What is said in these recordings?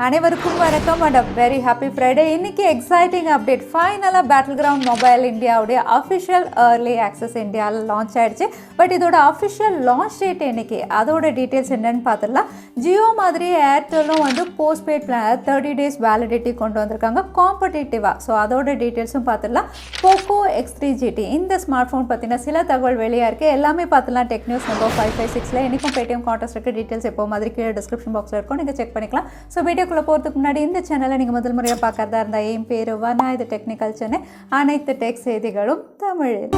அனைவருக்கும் வணக்கம் and very happy Friday. இன்னைக்கு எக்ஸைட்டிங் அப்டேட். ஃபைனலாக பேட்டில்கிரவுண்ட் மொபைல் இந்தியாவுடைய அஃபிஷியல் ஏர்லி ஆக்சஸ் இந்தியாவில் லான்ச் ஆயிடுச்சு. பட் இதோட அஃபிஷியல் லான்ச் டேட் இன்னைக்கு, அதோட டீட்டெயில்ஸ் என்னன்னு பார்த்துடலாம். ஜியோ மாதிரி ஏர்டெலும் வந்து போஸ்ட்பெய்ட் பிளான் 30 days வேலிடிட்டி கொண்டு வந்திருக்காங்க காம்படிட்டிவாக. ஸோ அதோட டீட்டெயில்ஸும் பார்த்துடலாம். போக்கோ X3 GT இந்த ஸ்மார்ட் ஃபோன் பற்றின சில தகவல் வெளியாக இருக்குது. எல்லாமே பார்த்துலாம். டெக் நியூஸ் நம்பர் 556 இன்றைக்கும் பேடிஎம் கான்டெஸ்ட் இருக்குது. டீட்டெயில்ஸ் எப்போ மாதிரி கீழே டிஸ்கிரிப்ஷன் பாக்ஸில் இருக்கும், நீங்கள் செக் பண்ணிக்கலாம். ஸோ வீடியோக்குள்ளே போகிறதுக்கு முன்னாடி இந்த சேனலை நீங்கள் முதல் முறையாக பார்க்கறதா இருந்தால் என் பேர் வனா, இது டெக்னிக்கல் சென்னை. அனைத்து டெக் செய்திகளும் தமிழில்.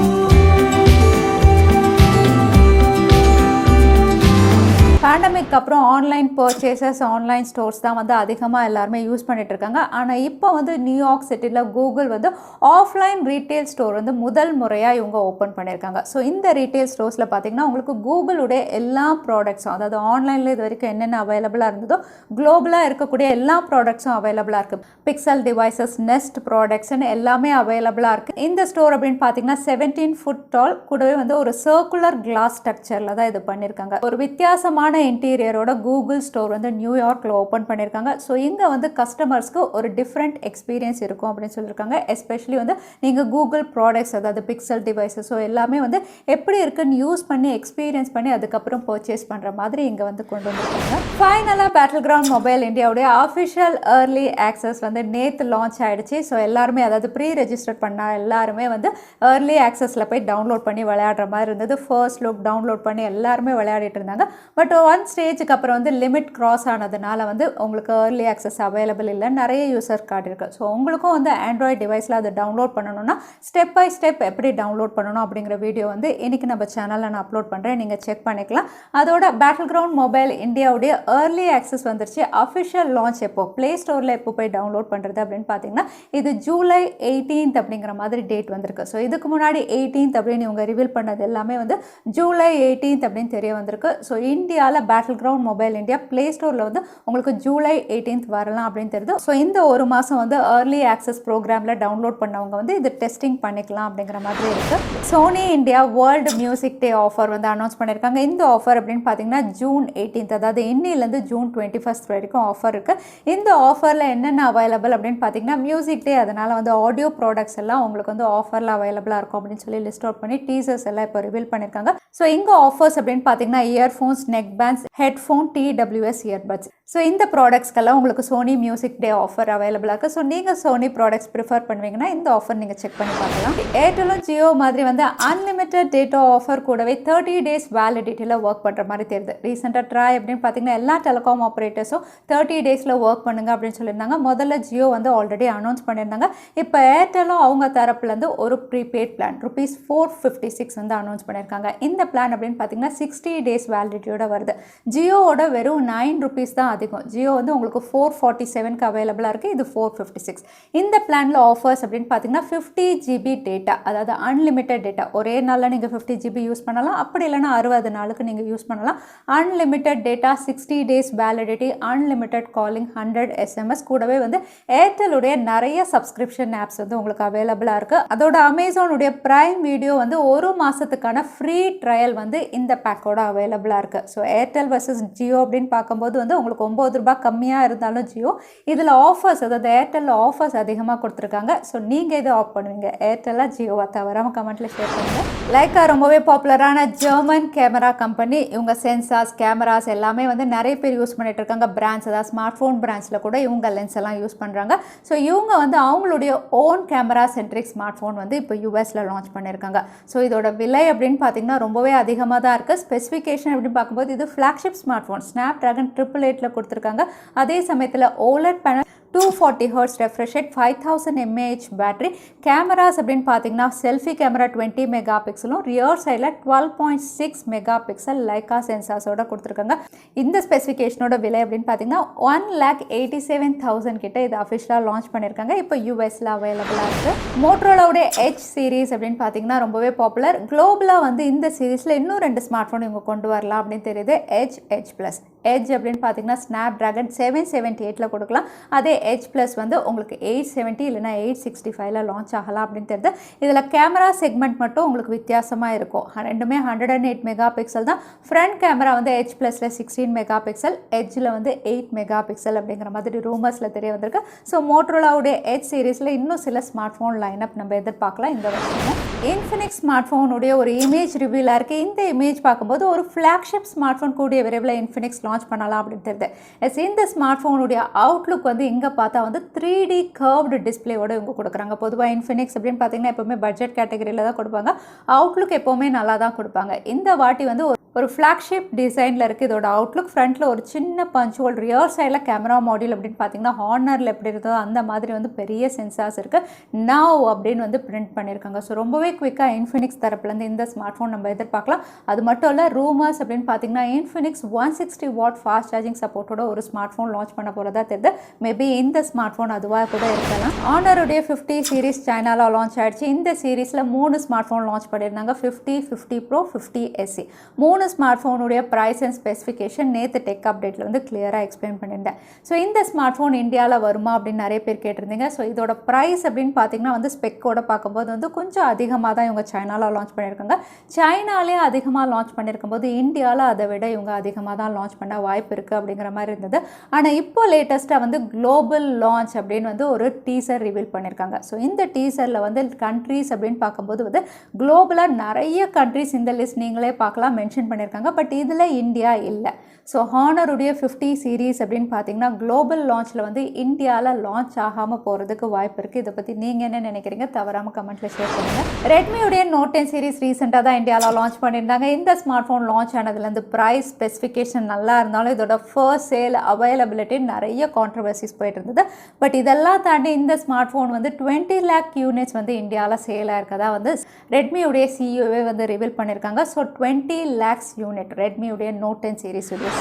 பேண்டமிக் அப்புறம் ஆன்லைன் பர்ச்சேசஸ், ஆன்லைன் ஸ்டோர்ஸ் தான் வந்து அதிகமாக எல்லாருமே யூஸ் பண்ணிட்டு இருக்காங்க. ஆனால் இப்போ வந்து நியூயார்க் சிட்டியில் கூகுள் வந்து ஆஃப்லைன் ரீட்டைல் ஸ்டோர் வந்து முதல் முறையாக இவங்க ஓப்பன் பண்ணியிருக்காங்க. ஸோ இந்த ரீட்டைல் ஸ்டோர்ஸில் பார்த்தீங்கன்னா உங்களுக்கு கூகுளுடைய எல்லா ப்ராடக்ட்ஸும், அதாவது ஆன்லைனில் இது வரைக்கும் என்னென்ன அவைலபிளாக இருந்ததோ குளோபலாக இருக்கக்கூடிய எல்லா ப்ராடக்ட்ஸும் அவைலபிளாக இருக்குது. பிக்சல் டிவைசஸ், நெஸ்ட் ப்ராடக்ட்ஸ்ன்னு எல்லாமே அவைலபிளாக இருக்குது. இந்த ஸ்டோர் அப்படின்னு பார்த்தீங்கன்னா 17 foot டால், கூடவே வந்து ஒரு சர்க்குலர் கிளாஸ் ஸ்ட்ரக்சரில் தான் இது பண்ணியிருக்காங்க. ஒரு வித்தியாசமான இன்டீரியரோட கூகுள் ஸ்டோர் வந்து நியூயார்க்கில் ஓப்பன் பண்ணியிருக்காங்க. ஸோ இங்கே வந்து கஸ்டமர்ஸ்க்கு ஒரு டிஃப்ரெண்ட் எக்ஸ்பீரியன்ஸ் இருக்கும் அப்படின்னு சொல்லியிருக்காங்க. எஸ்பெஷலி வந்து நீங்கள் கூகுள் ப்ராடக்ட்ஸ், அதாவது பிக்சல் டிவைசஸ், ஸோ எல்லாமே வந்து எப்படி இருக்குன்னு யூஸ் பண்ணி எக்ஸ்பீரியன்ஸ் பண்ணி அதுக்கப்புறம் பர்ச்சேஸ் பண்ணுற மாதிரி இங்கே வந்து கொண்டு வந்திருக்காங்க. ஃபைனலாக பேட்டில்கிரவுண்ட் மொபைல் இந்தியாவுடைய அஃபிஷியல் ஏர்லி ஆக்சஸ் வந்து நேற்று லான்ச் ஆகிடுச்சு. ஸோ எல்லாருமே, அதாவது ப்ரீ ரெஜிஸ்டர் பண்ண எல்லாருமே வந்து ஏர்லி ஆக்சஸில் போய் டவுன்லோட் பண்ணி விளையாடுற மாதிரி இருந்தது. ஃபர்ஸ்ட் லுக் டவுன்லோட் பண்ணி எல்லாருமே விளையாடிட்டு இருந்தாங்க. பட் ஒன் ஸ்டேஜுக்கு அப்புறம் வந்து லிமிட் கிராஸ் ஆனதுனால வந்து உங்களுக்கு ஏர்லி ஆக்சஸ் அவைலபிள் இல்லை, நிறைய யூசர் கார்டு இருக்குது. ஸோ உங்களுக்கும் வந்து ஆண்ட்ராய்டு டிவைஸில் அதை டவுன்லோட் பண்ணணும்னா ஸ்டெப் பை ஸ்டெப் எப்படி டவுன்லோட் பண்ணணும் அப்படிங்கிற வீடியோ வந்து இன்றைக்கி நம்ம சேனலில் நான் அப்லோட் பண்ணுறேன், நீங்கள் செக் பண்ணிக்கலாம். அதோட பேட்டில்கிரவுண்ட் மொபைல் இந்தியாவுடைய ஏர்லி ஆக்சஸ் வந்துருச்சு. அஃபிஷியல் லான்ச் எப்போ, ப்ளே ஸ்டோரில் எப்போ போய் டவுன்லோட் பண்ணுறது அப்படின்னு பார்த்தீங்கன்னா இது ஜூலை 18th அப்படிங்கிற மாதிரி டேட் வந்திருக்கு. ஸோ இதுக்கு முன்னாடி 18th அப்படின்னு இவங்க ரிவீல் பண்ணது எல்லாமே வந்து ஜூலை 18th அப்படின்னு தெரிய வந்திருக்கு. ஸோ இந்தியாவில் பேட்டில்கிரவுண்ட் மொபைல் இந்தியா ப்ளே ஸ்டோரில் வந்து உங்களுக்கு ஜூலை 18th வரலாம் அப்படின்னு தெரியுது. ஸோ இந்த ஒரு மாதம் வந்து ஏர்லி ஆக்சஸ் ப்ரோக்ராமில் டவுன்லோட் பண்ணவங்க வந்து இது டெஸ்டிங் பண்ணிக்கலாம் அப்படிங்கிற மாதிரி இருக்குது. Sony India world music day offer வந்து அனௌன்ஸ் பண்ணியிருக்காங்க. இந்த ஆஃபர் அப்படின்னு பார்த்தீங்கன்னா ஜூன் 18th, அதாவது இன்னிலேருந்து ஜூன் 21st வரைக்கும் ஆஃபர் இருக்குது. இந்த ஆஃபரில் என்னென்ன அவைலபிள் அப்படின்னு பார்த்தீங்கன்னா மியூசிக் டே, அதனால் வந்து ஆடியோ ப்ராடக்ட்ஸ் எல்லாம் உங்களுக்கு வந்து ஆஃபரில் அவைலபிளாக இருக்கும் அப்படின்னு சொல்லி லிஸ்ட் அவுட் பண்ணி டீசர்ஸ் எல்லாம் இப்போ ரிவீல் பண்ணியிருக்காங்க. ஸோ இங்கே ஆஃபர்ஸ் அப்படின்னு பார்த்தீங்கன்னா earphones, neck pants, headphone, TWS earbuds. So இந்த ப்ராடக்ட்ஸ்க்கெல்லாம் உங்களுக்கு சோனி மியூசிக் டே ஆஃபர் அவைலபிளாக இருக்குது. ஸோ நீங்கள் சோனி ப்ராடக்ட்ஸ் ப்ரிஃபர் பண்ணுவீங்கன்னா இந்த ஆஃபர் நீங்கள் செக் பண்ணி பார்க்கலாம். ஏர்டெலும் ஜியோ மாதிரி வந்து அன்லிமிட்டட் டேட்டா ஆஃபர் கூடவே 30 days வேலிடிட்டியில் ஒர்க் பண்ணுற மாதிரி தெரியுது. ரீசெண்டாக ட்ரை அப்படின்னு பார்த்தீங்கன்னா எல்லா டெலிகாம் ஆப்ரேட்டர்ஸும் 30 days ஒர்க் பண்ணுங்க அப்படின்னு சொல்லியிருந்தாங்க. முதல்ல ஜியோ வந்து ஆல்ரெடி அனௌன்ஸ் பண்ணியிருந்தாங்க. இப்போ ஏர்டெலும் அவங்க தரப்புலேருந்து ஒரு ப்ரீபெய்ட் பிளான் ₹456 வந்து அனௌன்ஸ் பண்ணியிருக்காங்க. இந்த பிளான் அப்படின்னு பார்த்தீங்கன்னா 60 days வேலிடிட்டியோட வருது. ஜியோவோட வெறும் ₹9 தான் அதிகம். ஜியோ வந்து உங்களுக்கு 447க்கு அவைலபிளாக இருக்குது, இது 456. இந்த பிளானில் ஆஃபர்ஸ் அப்படின்னு பார்த்தீங்கன்னா 50 GB டேட்டா, அதாவது அன்லிமிட்டட் டேட்டா. ஒரே நாளில் நீங்கள் 50 GB யூஸ் பண்ணலாம், அப்படி இல்லைனா 60 நாளுக்கு நீங்கள் யூஸ் பண்ணலாம். Unlimited data, 60 days validity, unlimited calling, 100 SMS, கூடவே வந்து ஏர்டெலுடைய நிறைய சப்ஸ்கிரிப்ஷன் ஆப்ஸ் வந்து உங்களுக்கு அவைலபிளாக இருக்குது. அதோட அமேசானுடைய பிரைம் வீடியோ வந்து ஒரு மாதத்துக்கான ஃப்ரீ ட்ரையல் வந்து இந்த பேக்கோட அவைலபிளாக இருக்குது. ஸோ ஏர்டெல் வர்சஸ் ஜியோ அப்படின்னு பார்க்கும்போது வந்து உங்களுக்கு ₹9 கம்மியாக இருந்தாலும் ஜியோ, இதில் ஆஃபர்ஸ், அதாவது ஏர்டெல்லில் ஆஃபர்ஸ் அதிகமாக கொடுத்துருக்காங்க. ஸோ நீங்கள் இதை ஆஃப் பண்ணுவீங்க, ஏர்டெல்லாக ஜியோவா தவறாமல் கமெண்ட்டில் ஷேர் பண்ணுங்கள். லைக்கா ரொம்பவே பாப்புலரான ஜெர்மன் கேமரா கம்பெனி. இவங்க சென்சார்ஸ், கேமராஸ் எல்லாமே வந்து நிறைய பேர் யூஸ் பண்ணிட்டு இருக்காங்க. பிராண்ட்ஸ், அதாவது ஸ்மார்ட் ஃபோன் பிராண்ட்ஸில் கூட இவங்க லென்ஸ் எல்லாம் யூஸ் பண்ணுறாங்க. ஸோ இவங்க வந்து அவங்களுடைய ஓன் camera-centric ஸ்மார்ட் ஃபோன் வந்து இப்போ யூஎஸில் லான்ச் பண்ணியிருக்காங்க. ஸோ இதோட விலை அப்படின்னு பார்த்தீங்கன்னா ரொம்பவே அதிகமாக தான் இருக்குது. ஸ்பெசிஃபிகேஷன் அப்படின்னு பார்க்கும்போது இது ஃப்ளாக்ஷிப் ஸ்மார்ட் ஃபோன், Snapdragon 888 கொடுத்துருக்காங்க. அதே சமயத்தில் OLED panel, 240 Hz refresh rate, 5000 mAh battery. Cameras அப்படின்னு பார்த்தீங்கன்னா செல்ஃபி கேமரா 20 மெகாபிக்சலும், ரியர் சைடில் 12.6 மெகாபிக்சல் லைக்கா சென்சார்ஸோட கொடுத்துருக்காங்க. இந்த ஸ்பெசிஃபிகேஷனோட விலை அப்படின்னு பார்த்தீங்கன்னா 1,87,000 கிட்ட இது அஃபிஷியலாக லான்ச் பண்ணியிருக்காங்க. இப்போ யூஎஸில் அவைலபிளாக இருக்குது. மோட்டோரோலாவுடைய Edge சீரீஸ் அப்படின்னு பார்த்தீங்கன்னா ரொம்பவே பாப்புலர். குளோபலாக வந்து இந்த சீரீஸில் இன்னும் 2 ஸ்மார்ட் ஃபோன் இவங்க கொண்டு வரலாம் அப்படின்னு தெரியுது. Edge, Edge Plus. எட்ஜ் அப்படின்னு பார்த்தீங்கன்னா ஸ்னாப்ட்ராகன் 778ல கொடுக்கலாம். அதே எட்ஜ் ப்ளஸ் வந்து உங்களுக்கு 870 இல்லைனா 865ல லான்ச் ஆகலாம் அப்படின்னு தெரியுது. இதில் கேமரா செக்மெண்ட் மட்டும் உங்களுக்கு வித்தியாசமாக இருக்கும். ரெண்டுமே 108 மெகா பிக்சல் தான். ஃப்ரண்ட் கேமரா வந்து எட்ஜ் ப்ளஸில் 16 மெகா பிக்சல், எட்ஜில் வந்து 8 மெகா பிக்சல் அப்படிங்கிற மாதிரி ரூமர்ஸில் தெரிய வந்திருக்கு. ஸோ மோட்டோரோலாவுடைய எட்ஜ் சீரீஸில் இன்னும் சில ஸ்மார்ட் ஃபோன் லைனப் நம்ம எதிர்பார்க்கலாம் இந்த வருஷம். இன்ஃபினிக்ஸ் ஸ்மார்ட் ஃபோனுடைய ஒரு இமேஜ் ரிவ்யூலாக இருக்குது. இந்த இமேஜ் பார்க்கும்போது ஒரு ஃப்ளாக்ஷிப் ஸ்மார்ட் ஃபோன் கூடிய விரைவில் இன்ஃபினிக்ஸ் லான்ச் பண்ணலாம் அப்படின்னு தெரியுது. இந்த ஸ்மார்ட் ஃபோனுடைய அவுட்லுக் வந்து இங்கே பார்த்தா வந்து 3D கர்வ்டு டிஸ்பிளேவோட இவங்க கொடுக்குறாங்க. பொதுவாக இன்ஃபினிக்ஸ் அப்படின்னு பார்த்தீங்கன்னா எப்போவுமே பட்ஜெட் கேட்டகரியில் தான் கொடுப்பாங்க. அவுட்லுக் எப்போவுமே நல்லா தான் கொடுப்பாங்க. இந்த வாட்டி வந்து ஒரு ஃப்ளாக்ஷிப் டிசைனில் இருக்குது இதோட அவுட்லுக். ஃப்ரண்ட்டில் ஒரு சின்ன பஞ்ச் ஹோல், ரியர் சைடில் கேமரா மாடியூல் அப்படின்னு பார்த்தீங்கன்னா ஹார்னரில் எப்படி இருந்ததோ அந்த மாதிரி வந்து பெரிய சென்சார்ஸ் இருக்குது. நவ் அப்படின்னு வந்து பிரிண்ட் பண்ணியிருக்காங்க. ஸோ ரொம்பவே குவிக்காக இன்ஃபினிக்ஸ் தரப்புலேருந்து இந்த ஸ்மார்ட் ஃபோன் நம்ம எதிர்பார்க்கலாம். அது மட்டும் இல்லை, ரூமர்ஸ் அப்படின்னு பார்த்தீங்கன்னா இன்ஃபினிக்ஸ் 160 வாட் ஃபாஸ்ட் சார்ஜிங் சப்போர்ட்டோட ஒரு ஸ்மார்ட் ஃபோன் லான்ச் பண்ண போகிறதா தெரியுது. மேபி இந்த ஸ்மார்ட் ஃபோன் அதுவாக கூட இருக்கலாம். ஆனருடைய 50 சீரீஸ் சைனாவில் லான்ச் ஆகிடுச்சு. இந்த சீரீஸில் 3 ஸ்மார்ட் ஃபோன் லான்ச் பண்ணியிருந்தாங்க. 50, 50 Pro, 50 SE. 3 ஸ்மார்ட் ஃபோனுடைய ப்ரைஸ் அண்ட் ஸ்பெசிஃபிகேஷன் நேற்று டெக் அப்டேட்டில் வந்து கிளியராக எக்ஸ்பிளைன் பண்ணியிருந்தேன். ஸோ இந்த ஸ்மார்ட் ஃபோன் இந்தியாவில் வருமா அப்படின்னு நிறைய பேர் கேட்டிருந்தீங்க. ஸோ இதோட ப்ரைஸ் அப்படின்னு பார்த்தீங்கன்னா வந்து ஸ்பெக்கோட பார்க்கும்போது வந்து கொஞ்சம் அதிகமாக தான் இவங்க சைனாவில் லான்ச் பண்ணியிருக்காங்க. சைனாலே அதிகமாக லான்ச் பண்ணியிருக்கும் போது இந்தியாவில் அதை விட இவங்க அதிகமாக தான் லான்ச் பண்ண வாய்ப்பு இருக்குது அப்படிங்கிற மாதிரி இருந்தது. ஆனால் இப்போ லேட்டஸ்ட்டாக வந்து குளோபல் லான்ச் அப்படின்னு வந்து ஒரு டீசர் ரிவீல் பண்ணியிருக்காங்க. ஸோ இந்த டீசரில் வந்து கண்ட்ரீஸ் அப்படின்னு பார்க்கும்போது வந்து குளோபலாக நிறைய கண்ட்ரிஸ் இந்த லிஸ்ட் நீங்களே பார்க்கலாம் மென்ஷன் பண்ணியிருக்காங்க. பட் இதில் இந்தியா இல்லை. ஸோ ஹானருடைய 50 சீரீஸ் அப்படின்னு பார்த்தீங்கன்னா குளோபல் லான்ச்சில் வந்து இந்தியாவில் லான்ச் ஆகாமல் போகிறதுக்கு வாய்ப்பு இருக்குது. இதை பற்றி நீங்கள் என்ன நினைக்கிறீங்க? தவறாமல் கமெண்ட்டில் ஷேர் பண்ணுங்கள். ரெட்மியுடைய நோட் 10 சீரீஸ் ரீசெண்டாக தான் இந்தியாவில் லான்ச் பண்ணியிருந்தாங்க. இந்த ஸ்மார்ட் ஃபோன் லான்ச் ஆனதுலேருந்து ப்ரைஸ் ஸ்பெசிஃபிகேஷன் நல்லா இருந்தாலும் இதோட ஃபர்ஸ்ட் சேல் அவைலபிலிட்டி நிறைய கான்ட்ரவர்சிஸ் போயிட்டு இருந்தது. பட் இதெல்லாம் தாண்டி இந்த ஸ்மார்ட் ஃபோன் வந்து 20 lakh யூனிட்ஸ் வந்து இந்தியாவில் சேலாக இருக்கதா வந்து ரெட்மியுடைய சிஇஓவே வந்து ரிவீல் பண்ணியிருக்காங்க. ஸோ 20 lakhs யூனிட் ரெட்மியுடைய நோட் 10 சீரீஸ்.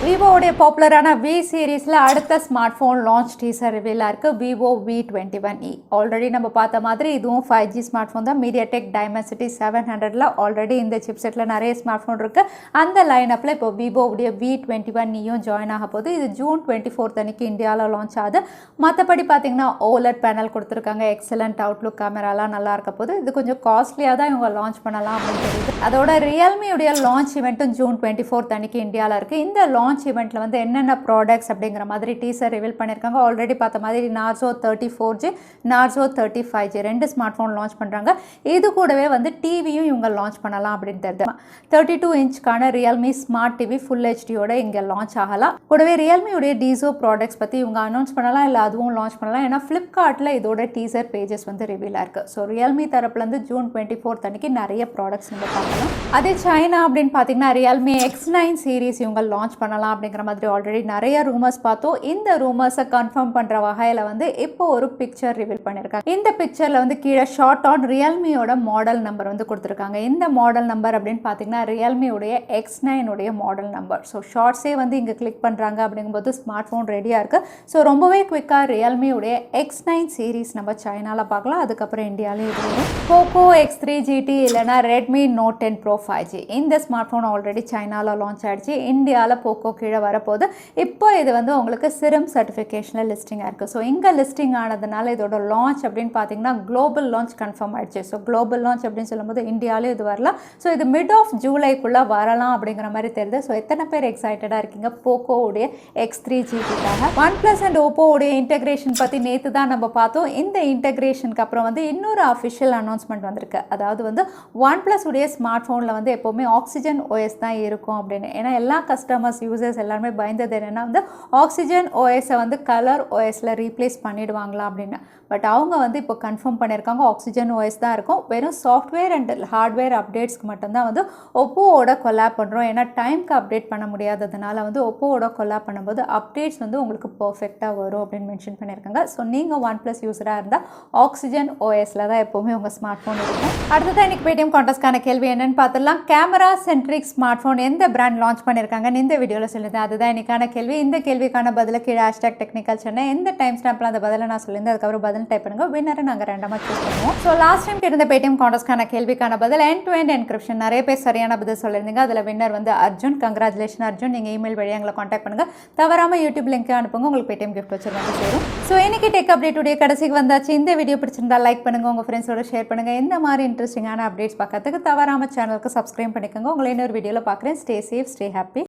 விவோடைய பாப்புலரான வி சீரீஸில் அடுத்த ஸ்மார்ட் ஃபோன் லான்ச் டீசர் ரிவீலாக இருக்குது. Vivo V21e. ஆல்ரெடி நம்ம பார்த்த மாதிரி இதுவும் 5G ஸ்மார்ட் ஃபோன் தான். மீடியாடெக் டைமென்சிட்டி 700ல் ஆல்ரெடி இந்த சிப்செட்டில் நிறைய ஸ்மார்ட் ஃபோன் இருக்குது. அந்த லைனப்பில் இப்போ விவோவுடைய V21eயும் ஜாயின் ஆக போகுது. இது ஜூன் 24 அன்னைக்கு இந்தியாவில் லான்ச் ஆகுது. மற்றபடி பார்த்தீங்கன்னா OLED பேனல் கொடுத்துருக்காங்க. எக்ஸலண்ட் அவுட்லுக், கேமராலாம் நல்லா இருக்க போது. இது கொஞ்சம் காஸ்ட்லியாக தான் இவங்க லான்ச் பண்ணலாம் அப்படின்னு தெரியுது. அதோட ரியல்மியுடைய லான்ச் ஈவெண்ட்டும் ஜூன் 24 அன்னைக்கு இந்தியாவில் இருக்குது. இந்த லான்ச் ஈவெண்ட்டில் வந்து என்னென்ன ப்ராடக்ட்ஸ் அப்படிங்கிற மாதிரி டீசர் ரிவீல் பண்ணியிருக்காங்க. ஆல்ரெடி பார்த்த மாதிரி Narzo 34G, Narzo 35G 2 smart phone launch பண்ணுறாங்க. இது கூடவே வந்து டிவியும் இவங்க லான்ச் பண்ணலாம் அப்படின்னு தெரியுது. 32 இன்ச்சுக்கான ரியல்மி ஸ்மார்ட் டிவி ஃபுல் ஹெச்டியோட இங்கே லான்ச் ஆகலாம். கூடவே ரியல்மியுடைய டிசோ ப்ராடக்ட்ஸ் பற்றி இவங்க அனௌன்ஸ் பண்ணலாம், இல்லை அதுவும் லான்ச் பண்ணலாம். ஏன்னா ஃப்ளிப்கார்ட்டில் இதோட டீசர் பேஜஸ் வந்து ரிவீலாக இருக்குது. ஸோ ரியல்மி தரப்புலேருந்து ஜூன் 24 அன்னைக்கு நிறைய ப்ராடக்ட்ஸ் நம்ம பார்க்கலாம். அதே சைனா அப்படின்னு பார்த்தீங்கன்னா ரியல்மி X9 சீரீஸ் இவங்க லான்ச் பண்ணலாம் அப்படிங்கிற மாதிரி ஆல்ரெடி நிறைய ரூமர்ஸ் பார்த்தோம். இந்த ரூமர்ஸை கன்ஃபார்ம் பண்ணுற வகையில் வந்து இப்போ ஒரு பிக்சர் ரிவீல் பண்ணியிருக்காங்க. இந்த பிக்சரில் வந்து கீழே ஷார்ட் ஆன் ரியல்மியோட மாடல் நம்பர் வந்து கொடுத்துருக்காங்க. இந்த மாடல் நம்பர் அப்படின்னு பார்த்தீங்கன்னா ரியல்மியோடைய X9 உடைய மாடல் நம்பர். ஸோ ஷார்ட்ஸே வந்து இங்கே கிளிக் பண்ணுறாங்க அப்படிங்கும்போது ஸ்மார்ட் ஃபோன் ரெடியாக இருக்குது. ஸோ ரொம்பவே குவிக்காக ரியல்மியோடைய X9 சீரீஸ் நம்ம சைனாவில் பார்க்கலாம். அதுக்கப்புறம் இந்தியாவிலே இது போக்கோ X3 GT இல்லைனா ரெட்மி நோட் 10 Pro 5G. இந்த ஸ்மார்ட் ஃபோன் ஆல்ரெடி சைனாவில் லான்ச் ஆகிடுச்சு. இந்தியாவில் போக்கோ கீழே வரப்போகுது. இப்போ இது வந்து உங்களுக்கு சிரம் சர்டிஃபிகேஷனில் லிஸ்டிங்காக இருக்குது. ஸோ இங்கே லிஸ்டிங் ஆனதுனால இதோட லான்ச் அப்படின்னு பார்த்தீங்கன்னா குளோபல் லான்ச் கன்ஃபார்ம் ஆகிடுச்சு. ஸோ குளோபல் லான்ச் அப்படின்னு சொல்லும்போது இந்தியாவிலேயும் இது வரலாம். ஸோ இது மிட் ஆஃப் ஜூலைக்குள்ளே வரலாம் அப்படிங்கிற மாதிரி தெரியுது. ஸோ எத்தனை பேர் எக்ஸைட்டடாக இருக்கீங்க போக்கோவுடைய X3 GTக்காக? OnePlus அண்ட் ஓப்போவுடைய இன்டெகிரேஷன் பற்றி நேற்று தான் நம்ம பார்த்தோம். இந்த இன்டெகிரேஷனுக்கு அப்புறம் வந்து இன்னொரு அஃபிஷியல் அனௌன்ஸ்மெண்ட் வந்திருக்கு. அதாவது வந்து OnePlus உடைய ஸ்மார்ட் ஃபோனில் வந்து எப்போவுமே OxygenOS தான் இருக்கும் அப்படின்னு. ஏன்னா எல்லா கஸ்டமர்ஸ் யூசர்ஸ் எல்லாருமே பயந்தது என்னென்னா வந்து OxygenOS-ஐ வந்து கலர் OS-ல ரீப்ளேஸ் பண்ணிடுவாங்களா அப்படின்னு. பட் அவங்க வந்து இப்போ கன்ஃபார்ம் பண்ணியிருக்காங்க OxygenOS தான் இருக்கும். வெறும் சாஃப்ட்வேர் அண்ட் ஹார்ட்வேர் அப்டேட்ஸ்க்கு மட்டும்தான் வந்து ஒப்போவோட கொலாப் பண்ணுறோம். ஏன்னா டைம்க்கு அப்டேட் பண்ண முடியாததுனால வந்து ஒப்போவோட கொலாப் பண்ணும்போது அப்டேட்ஸ் வந்து உங்களுக்கு பர்ஃபெக்டாக வரும் அப்படின்னு மென்ஷன் பண்ணியிருக்காங்க. ஸோ நீங்கள் OnePlus யூஸராக இருந்தால் OxygenOS-ல தான் எப்போவுமே உங்கள் ஸ்மார்ட் ஃபோன் இருக்கும். அடுத்ததான் இன்றைக்கி Paytm கான்டெஸ்ட்கான கேள்வி என்னென்னு பார்த்துடலாம். Camera centric camera-centric smart phone எந்த பிராண்ட் லான்ச் பண்ணியிருக்காங்கன்னு இந்த வீடியோவில் சொல்லியிருந்தேன். அதுதான் இன்னைக்கான கேள்வி. இந்த கேள்விக்கான பதில கீழே #technicalchennai எந்த டைம் ஸ்டாம்பில் அந்த பதிலை நான் சொல்லியிருந்தேன். அதுக்கப்புறம் பதில் டைப் பண்ணுங்க. வின்னரை நாங்கள் ரேண்டமாக சூஸ் பண்ணுவோம். ஸோ லாஸ்ட் டைம் கேட்டிருந்த Paytm கான்டெஸ்ட்கான கேள்விக்கான பதில் end-to-end என்கிரிப்ஷன். நிறைய பேர் சரியான பதில் சொல்லியிருந்தீங்க. அதில் வின்னர் வந்து அர்ஜுன். கங்க்ராச்சுலேஷன் அர்ஜுன். நீங்கள் இமெயில் வழியாக எங்களை காண்டாக்ட் பண்ணுங்கள். தவறாமல் யூடியூப் லிங்க் அனுப்புங்க. உங்களுக்கு Paytm gift வச்சிருவாங்க சேரும். ஸோ இன்னைக்கு டெக் அப்டேட் உடைய கடைசிக்கு வந்தாச்சு. இந்த வீடியோ பிடிச்சிருந்தா லைக் பண்ணுங்க, உங்கள் ஃப்ரெண்ட்ஸோட ஷேர் பண்ணுங்க. இந்த மாதிரி இன்ட்ரெஸ்டிங்கான அப்டேட்ஸ் பார்க்கறதுக்கு தவறாமல் சேனலுக்கு சப்ஸ்கிரைப் பண்ணிக்கோங்க. உங்களை இன்னொரு வீடியோவில் பார்க்குறேன். Stay safe, stay happy.